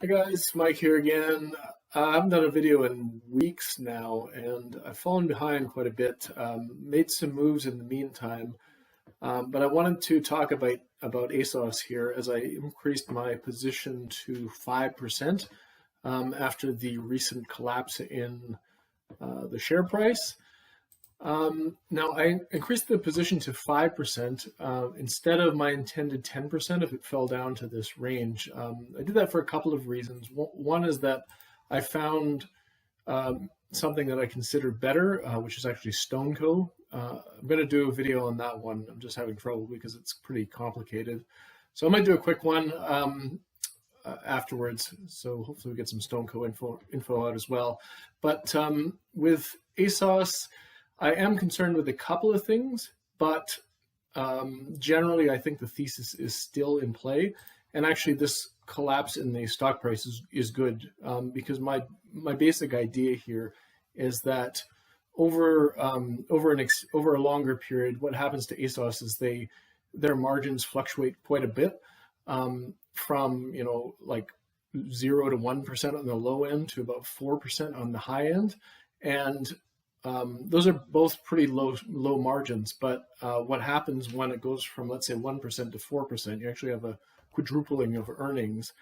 Hey guys, Mike here again. I haven't done a video in weeks now, and I've fallen behind quite a bit. Made some moves in the meantime, but I wanted to talk about ASOS here as I increased my position to 5% after the recent collapse in the share price. Now I increased the position to 5% instead of my intended 10% if it fell down to this range. I did that for a couple of reasons. One is that I found something that I consider better, which is actually StoneCo. I'm going to do a video on that one. I'm just having trouble because it's pretty complicated. So I might do a quick one afterwards. So hopefully we get some StoneCo info out as well. But with ASOS, I am concerned with a couple of things, but generally I think the thesis is still in play. And actually this collapse in the stock price is good because my basic idea here is that over a longer period, what happens to ASOS is their margins fluctuate quite a bit from like 0 to 1% on the low end to about 4% on the high end, and those are both pretty low margins, but what happens when it goes from, let's say, 1% to 4%, you actually have a quadrupling of earnings.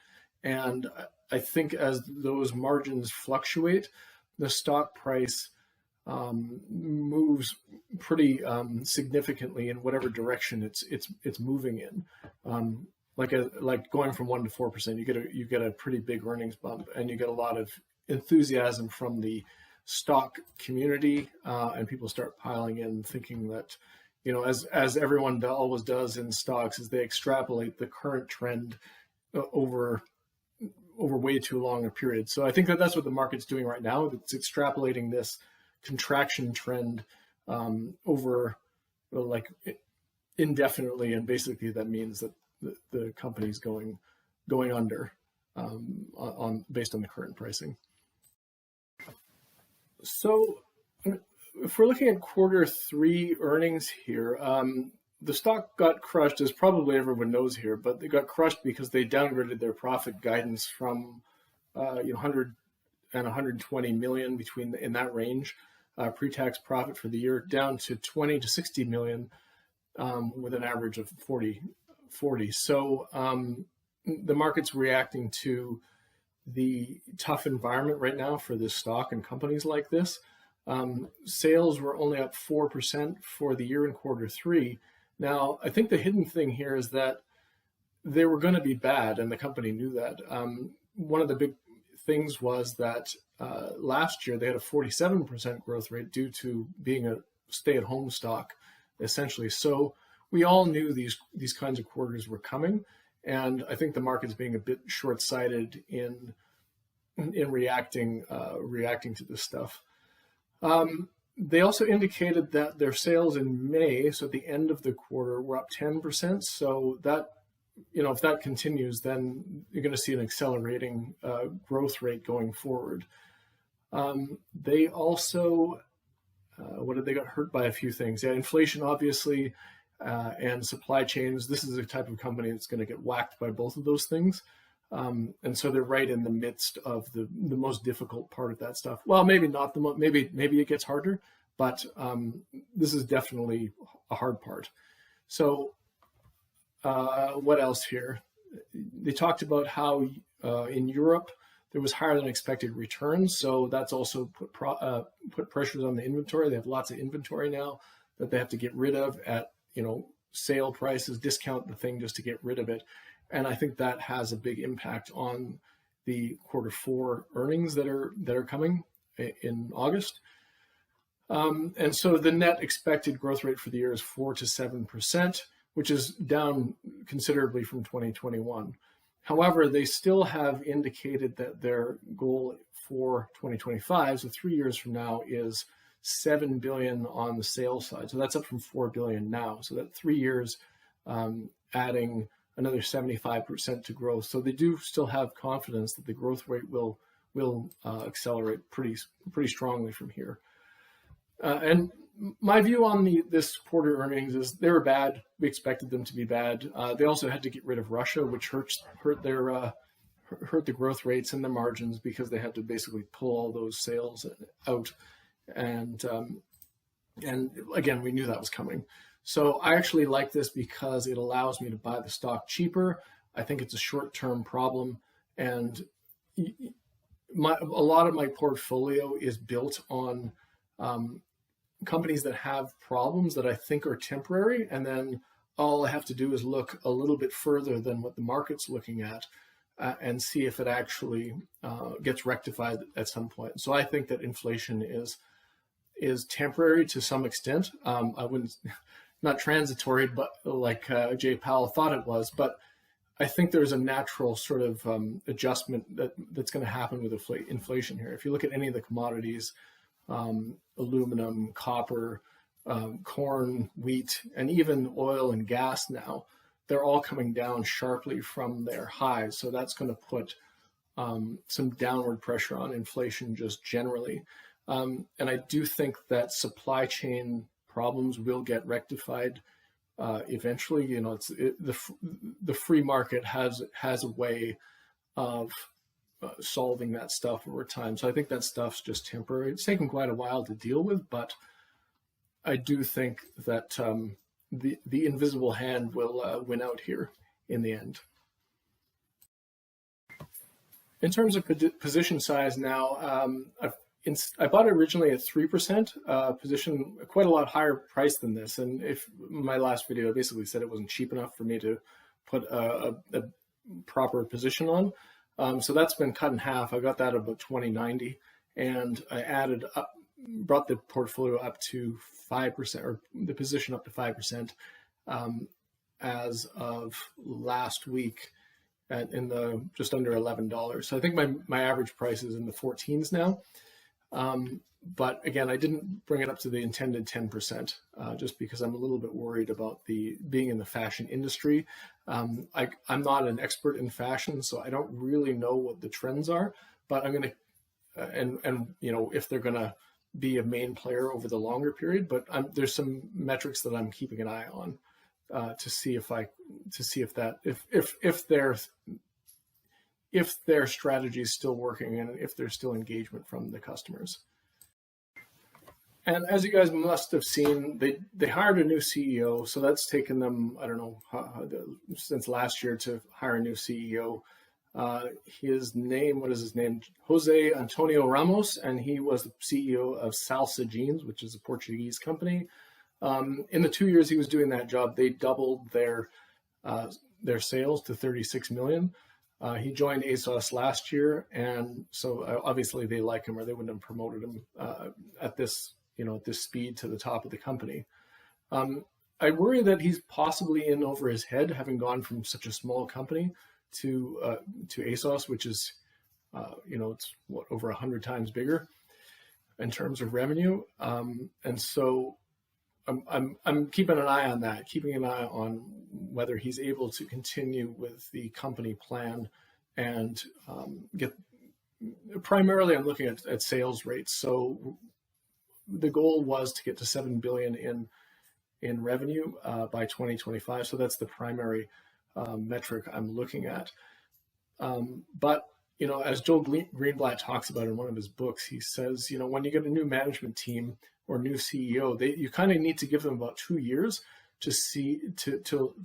And I think as those margins fluctuate, the stock price moves pretty significantly in whatever direction it's moving in. Like going from 1 to 4%, you get a pretty big earnings bump, and you get a lot of enthusiasm from the stock community, and people start piling in, thinking that, as everyone always does in stocks, is they extrapolate the current trend over way too long a period. So I think that's what the market's doing right now. It's extrapolating this contraction trend over like indefinitely, and basically that means that the company's going under based on the current pricing. So if we're looking at Q3 earnings here, the stock got crushed, as probably everyone knows here, but they got crushed because they downgraded their profit guidance from 100 and 120 million in that range, pre-tax profit for the year, down to 20 to 60 million with an average of 40. So the market's reacting to the tough environment right now for this stock and companies like this. Sales were only up 4% for the year in Q3. Now, I think the hidden thing here is that they were going to be bad, and the company knew that. One of the big things was that last year they had a 47% growth rate due to being a stay-at-home stock, essentially. So we all knew these kinds of quarters were coming. And I think the market's being a bit short-sighted in reacting to this stuff. They also indicated that their sales in May, so at the end of the quarter, were up 10%. So that, if that continues, then you're going to see an accelerating growth rate going forward. They also, they got hurt by a few things. Yeah, inflation, obviously. And supply chains. This is a type of company that's going to get whacked by both of those things. And so they're right in the midst of the most difficult part of that stuff. Well, maybe not maybe it gets harder, but this is definitely a hard part. So what else here? They talked about how in Europe there was higher than expected returns. So that's also put pressures on the inventory. They have lots of inventory now that they have to get rid of at sale prices, discount the thing just to get rid of it. And I think that has a big impact on the Q4 earnings that are coming in August. And so the net expected growth rate for the year is 4 to 7%, which is down considerably from 2021. However, they still have indicated that their goal for 2025, so 3 years from now, is 7 billion on the sales side. So that's up from 4 billion now. So that 3 years adding another 75% to growth. So they do still have confidence that the growth rate will accelerate pretty strongly from here. And my view on this quarter earnings is they were bad. We expected them to be bad. They also had to get rid of Russia, which hurt hurt the growth rates and the margins because they had to basically pull all those sales out. And again, we knew that was coming. So I actually like this because it allows me to buy the stock cheaper. I think it's a short-term problem, and a lot of my portfolio is built on companies that have problems that I think are temporary, and then all I have to do is look a little bit further than what the market's looking at and see if it actually gets rectified at some point. So I think that inflation is temporary to some extent. I wouldn't, not transitory, but like Jay Powell thought it was. But I think there's a natural sort of adjustment that's going to happen with inflation here. If you look at any of the commodities, aluminum, copper, corn, wheat, and even oil and gas now, they're all coming down sharply from their highs. So that's going to put some downward pressure on inflation just generally. And I do think that supply chain problems will get rectified eventually. You know, the free market has a way of solving that stuff over time. So I think that stuff's just temporary. It's taken quite a while to deal with, but I do think that the invisible hand will win out here in the end. In terms of position size now, I bought it originally at 3%, position quite a lot higher price than this. And if my last video, I basically said it wasn't cheap enough for me to put a proper position on. So that's been cut in half. I got that about 2090, and I added up, brought the portfolio up to 5%, or the position up to 5% as of last week in the just under $11. So I think my average price is in the 14s now. But again, I didn't bring it up to the intended 10% just because I'm a little bit worried about being in the fashion industry. I'm not an expert in fashion, so I don't really know what the trends are, but I'm going to, and you know, if they're going to be a main player over the longer period, but there's some metrics that I'm keeping an eye on to see if their strategy is still working and if there's still engagement from the customers. And as you guys must have seen, they hired a new CEO, so that's taken them, I don't know, since last year to hire a new CEO. His name, what is his name? Jose Antonio Ramos, and he was the CEO of Salsa Jeans, which is a Portuguese company. In the 2 years he was doing that job, they doubled their sales to 36 million. He joined ASOS last year, and so obviously they like him, or they wouldn't have promoted him at this speed to the top of the company. I worry that he's possibly in over his head, having gone from such a small company to ASOS, which is, it's over 100 times bigger in terms of revenue, and so I'm keeping an eye on that, keeping an eye on whether he's able to continue with the company plan and primarily I'm looking at sales rates. So the goal was to get to 7 billion in revenue by 2025. So that's the primary metric I'm looking at. But as Joel Greenblatt talks about in one of his books, he says, when you get a new management team or new CEO, you kind of need to give them about 2 years to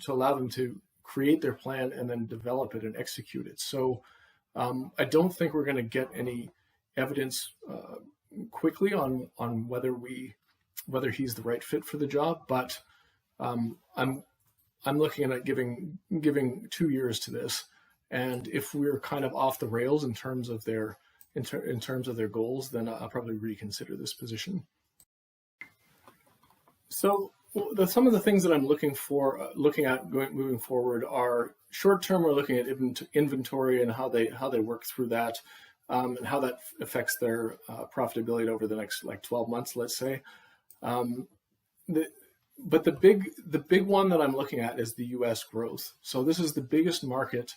allow them to create their plan and then develop it and execute it. So I don't think we're going to get any evidence quickly on whether he's the right fit for the job, but I'm looking at giving 2 years to this. And if we're kind of off the rails in terms of their goals, then I'll probably reconsider this position. So some of the things that I'm looking at moving forward are short term. We're looking at inventory and how they work through that, and how that affects their profitability over the next 12 months, let's say. But the big one that I'm looking at is the U.S. growth. So this is the biggest market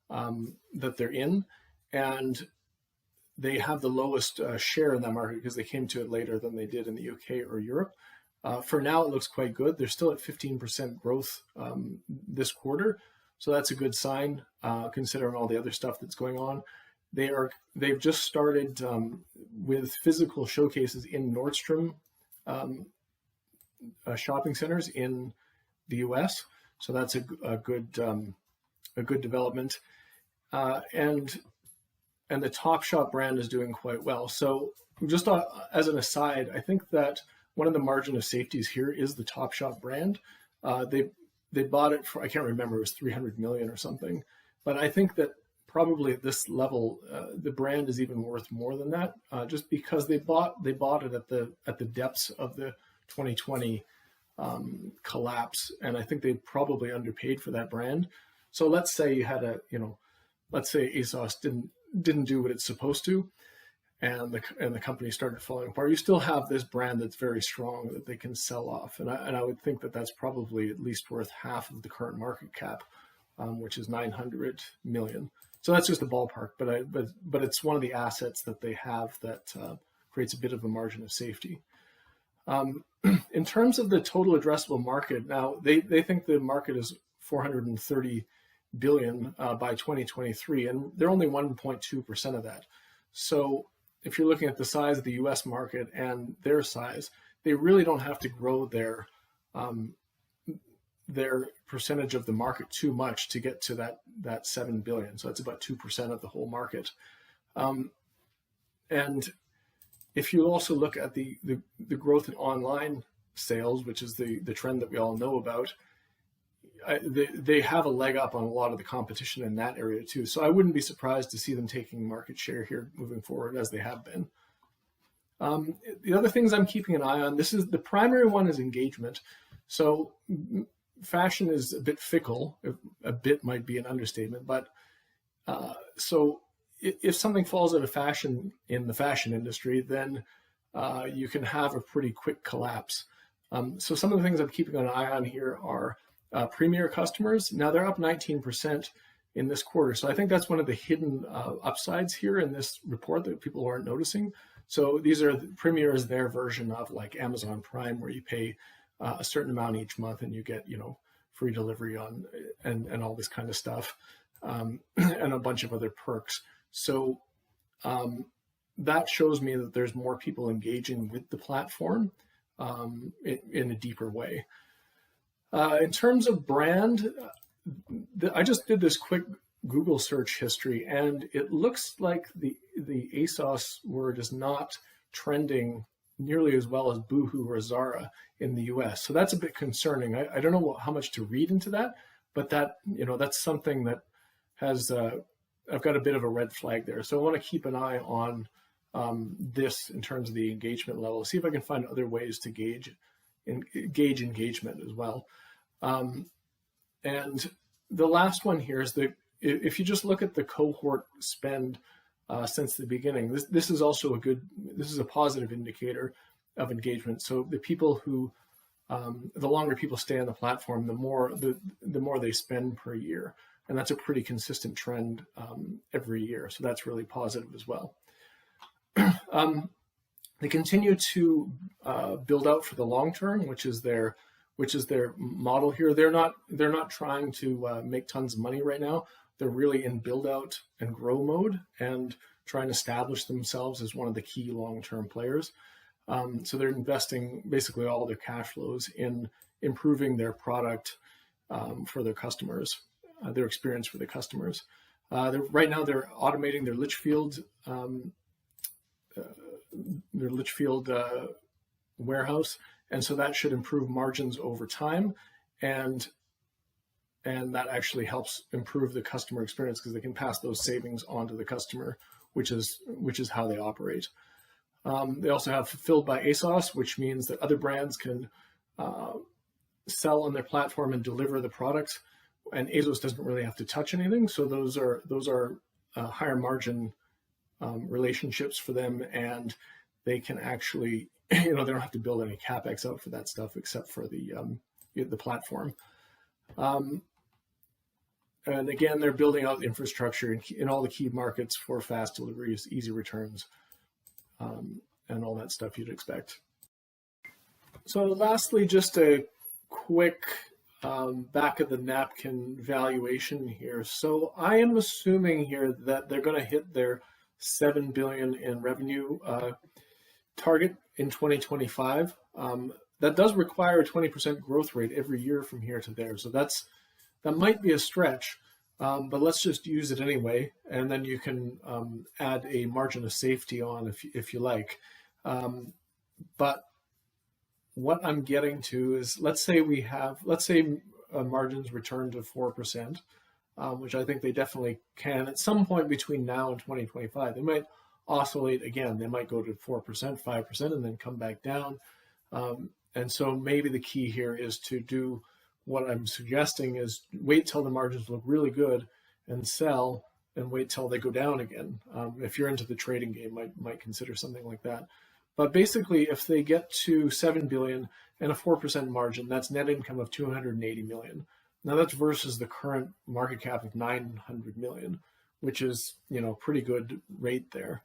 that they're in, and they have the lowest share in that market because they came to it later than they did in the UK or Europe. For now, it looks quite good. They're still at 15% growth this quarter, So that's a good sign, considering all the other stuff that's going on. They've just started with physical showcases in Nordstrom shopping centers in the U.S. So that's a good development, and the Topshop brand is doing quite well. So just as an aside, I think that one of the margin of safeties here is the Topshop brand. They bought it for, I can't remember, it was 300 million or something, but I think that probably at this level, the brand is even worth more than that, just because they bought it at the depths of the 2020 collapse, and I think they probably underpaid for that brand. So let's say you had let's say ASOS didn't do what it's supposed to, and the company started falling apart. You still have this brand that's very strong that they can sell off, and I would think that that's probably at least worth half of the current market cap, which is 900 million. So that's just a ballpark, but it's one of the assets that they have that creates a bit of a margin of safety. In terms of the total addressable market, now they think the market is 430 billion by 2023, and they're only 1.2% of that. So if you're looking at the size of the U.S. market and their size, they really don't have to grow their percentage of the market too much to get to that 7 billion. So that's about 2% of the whole market. And if you also look at the growth in online sales, which is the trend that we all know about, they have a leg up on a lot of the competition in that area too. So I wouldn't be surprised to see them taking market share here moving forward, as they have been. The other things I'm keeping an eye on, the primary one is engagement. So fashion is a bit fickle. A bit might be an understatement, but so if something falls out of fashion in the fashion industry, then you can have a pretty quick collapse. So some of the things I'm keeping an eye on here are premier customers. Now they're up 19% in this quarter. So I think that's one of the hidden upsides here in this report that people aren't noticing. So Premier is their version of like Amazon Prime, where you pay a certain amount each month and you get, free delivery on and all this kind of stuff, and a bunch of other perks. So that shows me that there's more people engaging with the platform in a deeper way. In terms of brand, I just did this quick Google search history, and it looks like the ASOS word is not trending nearly as well as Boohoo or Zara in the US. So that's a bit concerning. I don't know how much to read into that, but that's something that has, I've got a bit of a red flag there. So I want to keep an eye on this in terms of the engagement level, see if I can find other ways to gauge engagement as well. And the last one here is if you just look at the cohort spend since the beginning, this is also this is a positive indicator of engagement. So the people who, the longer people stay on the platform, the more they spend per year. And that's a pretty consistent trend every year. So that's really positive as well. They continue to build out for the long term, which is their model here. They're not trying to make tons of money right now. They're really in build out and grow mode and trying to establish themselves as one of the key long-term players. So they're investing basically all their cash flows in improving their product for their customers, their experience for the customers. Right now they're automating their Litchfield warehouse, and so that should improve margins over time, and that actually helps improve the customer experience because they can pass those savings on to the customer, which is how they operate. They also have Fulfilled by ASOS, which means that other brands can sell on their platform and deliver the products, and ASOS doesn't really have to touch anything. So those are higher margin relationships for them, and they can actually, they don't have to build any capex out for that stuff except for the platform. And again, they're building out infrastructure in all the key markets for fast deliveries, easy returns, and all that stuff you'd expect. So lastly, just a quick back of the napkin valuation here. So I am assuming here that they're going to hit their 7 billion in revenue target in 2025. That does require a 20% growth rate every year from here to there. So that might be a stretch, but let's just use it anyway. And then you can add a margin of safety on if you like. But what I'm getting to is, let's say margins return to 4%, which I think they definitely can at some point between now and 2025. They might oscillate again. They might go to 4%, 5%, and then come back down. And so maybe the key here is to do what I'm suggesting is wait till the margins look really good and sell, and wait till they go down again. If you're into the trading game, might consider something like that. But basically, if they get to 7 billion and a 4% margin, that's net income of 280 million. Now that's versus the current market cap of 900 million, which is, pretty good rate there.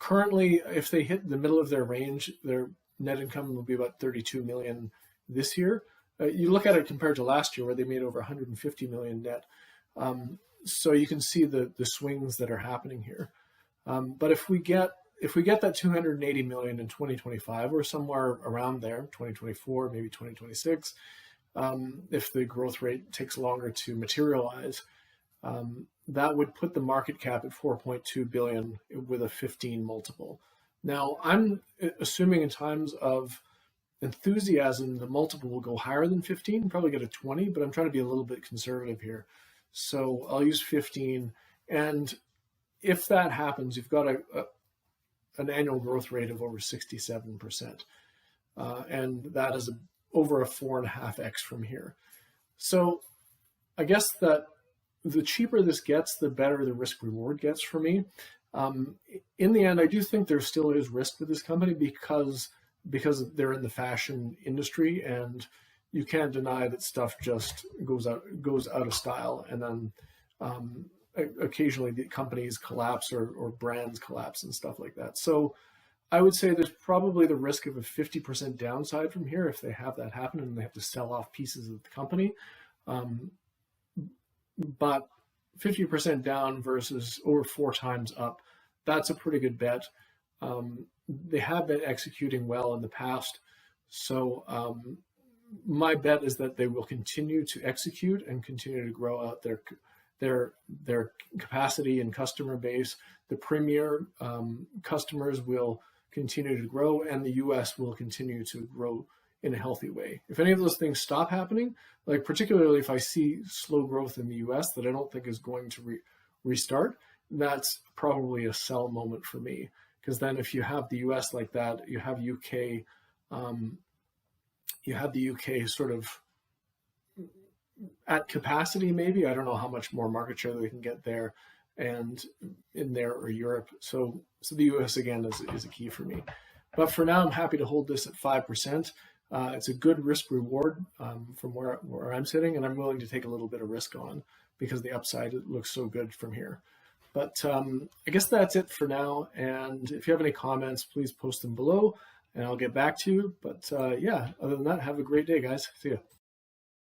Currently, if they hit the middle of their range, their net income will be about 32 million this year. You look at it compared to last year, where they made over 150 million net. So you can see the swings that are happening here. But if we get that 280 million in 2025 or somewhere around there, 2024, maybe 2026, if the growth rate takes longer to materialize, that would put the market cap at 4.2 billion with a 15 multiple. Now, I'm assuming in times of enthusiasm, the multiple will go higher than 15, probably get a 20, but I'm trying to be a little bit conservative here. So I'll use 15. And if that happens, you've got an annual growth rate of over 67%. And that is over a 4.5x from here. So I guess that the cheaper this gets, the better the risk reward gets for me. In the end, I do think there still is risk with this company because they're in the fashion industry, and you can't deny that stuff just goes out of style, and then occasionally the companies collapse or brands collapse and stuff like that. So I would say there's probably the risk of a 50% downside from here if they have that happen and they have to sell off pieces of the company. But 50% down versus over 4 times up, that's a pretty good bet. They have been executing well in the past. So my bet is that they will continue to execute and continue to grow out their capacity and customer base. The premier customers will continue to grow, and the US will continue to grow in a healthy way. If any of those things stop happening, like particularly if I see slow growth in the US that I don't think is going to restart, that's probably a sell moment for me. Because then if you have the US like that, you have UK, sort of at capacity maybe. I don't know how much more market share they can get there and in there, or Europe. So the US again is a key for me. But for now, I'm happy to hold this at 5%. It's a good risk reward from where I'm sitting, and I'm willing to take a little bit of risk on because the upside looks so good from here. But I guess that's it for now. And if you have any comments, please post them below and I'll get back to you. But yeah, other than that, have a great day, guys. See ya.